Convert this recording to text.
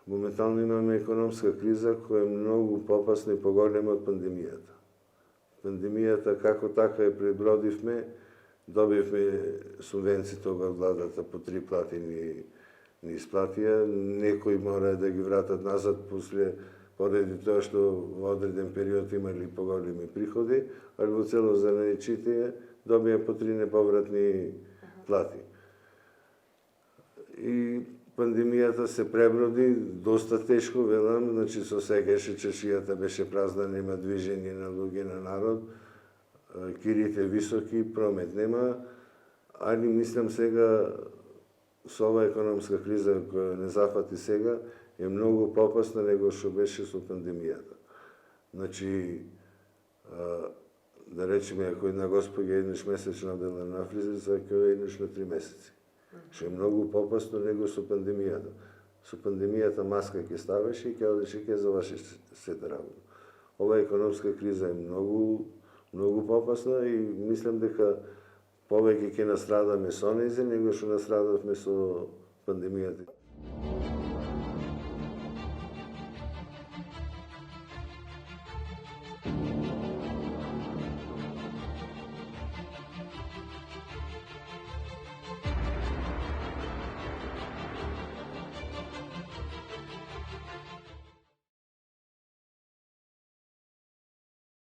Моментално имаме економска криза која е многу попасна и поголема од пандемијата. Пандемијата како така ја пребродивме, добивме субвенциите од владата по 3 плати ни исплатија, некои мора да ги вратат назад поради тоа што во одреден период имали поголеми приходи, али во цело занаечите добија по 3 неповратни плати. И пандемијата се преброди доста тешко, велам, значи со сегаше чешијата беше празна, нема движење на луѓе, на народ, кирите високи, промет нема, али мислам сега со оваа економска криза која не зафати сега е многу попасна него што беше со пандемијата. Значи, да речеме, ако една господја еднаш месечно одела на фризерска, ќе еднаш на 3 месеци. Што е многу попасно него со пандемијата. Со пандемијата маска ќе ставеше и ќе одеше ќе заврши сета работа. Ова економска криза е многу попасна и мислам дека повеќе ќе настрадаме со нејзе, него што настрадавме со пандемијата.